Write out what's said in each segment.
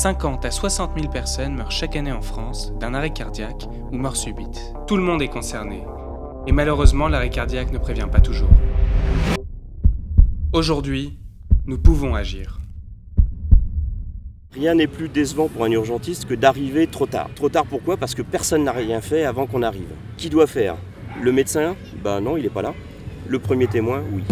50 à 60 000 personnes meurent chaque année en France d'un arrêt cardiaque ou mort subite. Tout le monde est concerné. Et malheureusement, l'arrêt cardiaque ne prévient pas toujours. Aujourd'hui, nous pouvons agir. Rien n'est plus décevant pour un urgentiste que d'arriver trop tard. Trop tard pourquoi? Parce que personne n'a rien fait avant qu'on arrive. Qui doit faire? Le médecin? Ben non, il n'est pas là. Le premier témoin? Oui.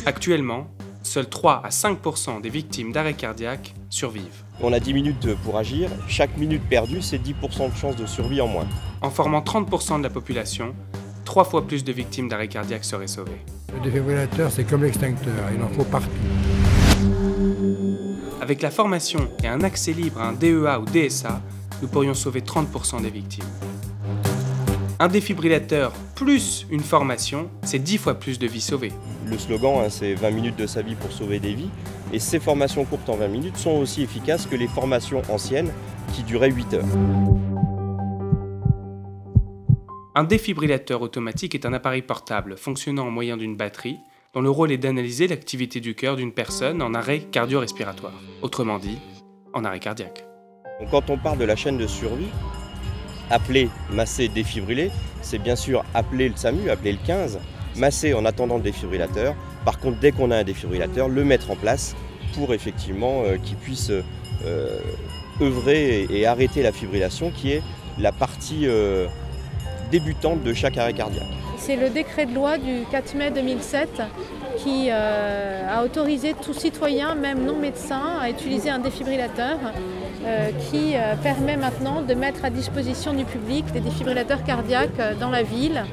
Actuellement, seuls 3 à 5% des victimes d'arrêt cardiaque survivent. On a 10 minutes pour agir. Chaque minute perdue, c'est 10% de chance de survie en moins. En formant 30% de la population, 3 fois plus de victimes d'arrêt cardiaque seraient sauvées. Le défibrillateur, c'est comme l'extincteur, il en faut partout. Avec la formation et un accès libre à un DEA ou DSA, nous pourrions sauver 30% des victimes. Un défibrillateur plus une formation, c'est 10 fois plus de vies sauvées. Le slogan, c'est 20 minutes de sa vie pour sauver des vies. Et ces formations courtes en 20 minutes sont aussi efficaces que les formations anciennes qui duraient 8 heures. Un défibrillateur automatique est un appareil portable fonctionnant au moyen d'une batterie dont le rôle est d'analyser l'activité du cœur d'une personne en arrêt cardio-respiratoire. Autrement dit, en arrêt cardiaque. Donc quand on parle de la chaîne de survie, appeler, masser, défibriller, c'est bien sûr appeler le SAMU, appeler le 15, masser en attendant le défibrillateur. Par contre, dès qu'on a un défibrillateur, le mettre en place pour effectivement qu'il puisse œuvrer et arrêter la fibrillation qui est la partie débutante de chaque arrêt cardiaque. C'est le décret de loi du 4 mai 2007 qui a autorisé tout citoyen, même non médecin, à utiliser un défibrillateur qui permet maintenant de mettre à disposition du public des défibrillateurs cardiaques dans la ville,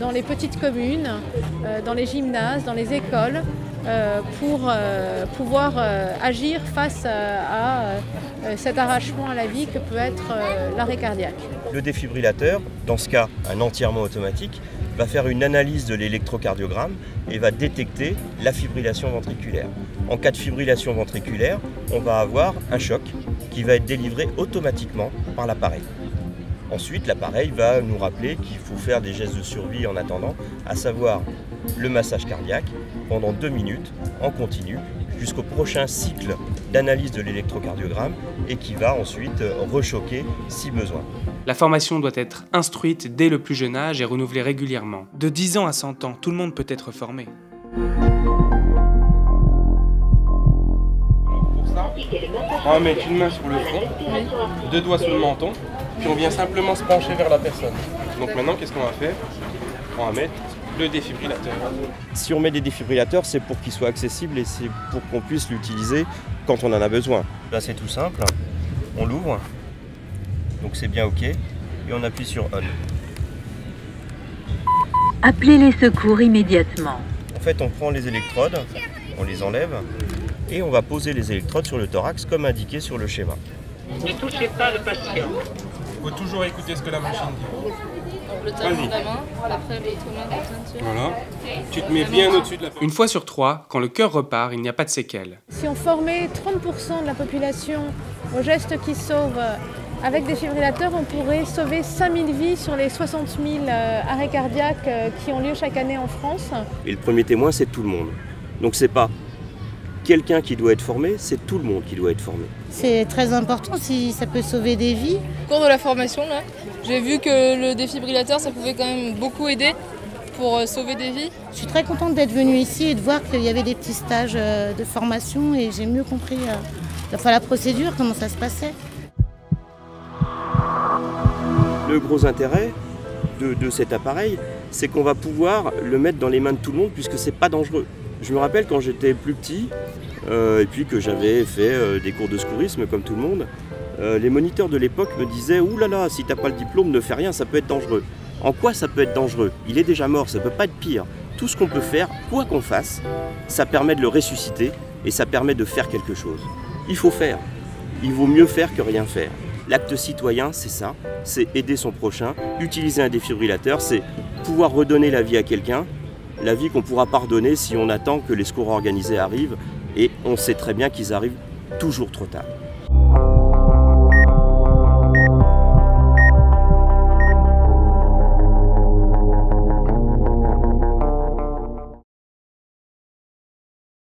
dans les petites communes, dans les gymnases, dans les écoles, pour pouvoir agir face à cet arrachement à la vie que peut être l'arrêt cardiaque. Le défibrillateur, dans ce cas un entièrement automatique, va faire une analyse de l'électrocardiogramme et va détecter la fibrillation ventriculaire. En cas de fibrillation ventriculaire, on va avoir un choc qui va être délivré automatiquement par l'appareil. Ensuite, l'appareil va nous rappeler qu'il faut faire des gestes de survie en attendant, à savoir le massage cardiaque pendant 2 minutes en continu jusqu'au prochain cycle d'analyse de l'électrocardiogramme et qui va ensuite rechoquer si besoin. La formation doit être instruite dès le plus jeune âge et renouvelée régulièrement. De 10 ans à 100 ans, tout le monde peut être formé. Pour ça, on va mettre une main sur le front, 2 doigts sur le menton, puis on vient simplement se pencher vers la personne. Donc maintenant, qu'est-ce qu'on va faire? On va mettre le défibrillateur. Si on met des défibrillateurs, c'est pour qu'ils soient accessibles et c'est pour qu'on puisse l'utiliser quand on en a besoin. Là, c'est tout simple. On l'ouvre, donc c'est bien OK, et on appuie sur On. Appelez les secours immédiatement. En fait, on prend les électrodes, on les enlève, et on va poser les électrodes sur le thorax comme indiqué sur le schéma. Ne touchez pas le patient. Il faut toujours écouter ce que la machine dit. Le talon de la main, après l'autre main de la ceinture. Voilà. Tu te mets bien au-dessus de la... Une fois sur 3, quand le cœur repart, il n'y a pas de séquelles. Si on formait 30% de la population aux gestes qui sauvent avec des défibrillateurs, on pourrait sauver 5000 vies sur les 60 000 arrêts cardiaques qui ont lieu chaque année en France. Et le premier témoin, c'est tout le monde. Donc c'est pas quelqu'un qui doit être formé, c'est tout le monde qui doit être formé. C'est très important si ça peut sauver des vies. Au cours de la formation, là, j'ai vu que le défibrillateur, ça pouvait quand même beaucoup aider pour sauver des vies. Je suis très contente d'être venue ici et de voir qu'il y avait des petits stages de formation et j'ai mieux compris la procédure, comment ça se passait. Le gros intérêt de cet appareil, c'est qu'on va pouvoir le mettre dans les mains de tout le monde puisque c'est pas dangereux. Je me rappelle quand j'étais plus petit et puis que j'avais fait des cours de secourisme comme tout le monde, les moniteurs de l'époque me disaient « Ouh là là, si t'as pas le diplôme, ne fais rien, ça peut être dangereux ». En quoi ça peut être dangereux? Il est déjà mort, ça peut pas être pire. Tout ce qu'on peut faire, quoi qu'on fasse, ça permet de le ressusciter et ça permet de faire quelque chose. Il faut faire. Il vaut mieux faire que rien faire. L'acte citoyen, c'est ça, c'est aider son prochain. Utiliser un défibrillateur, c'est pouvoir redonner la vie à quelqu'un, la vie qu'on pourra pardonner si on attend que les secours organisés arrivent, et on sait très bien qu'ils arrivent toujours trop tard.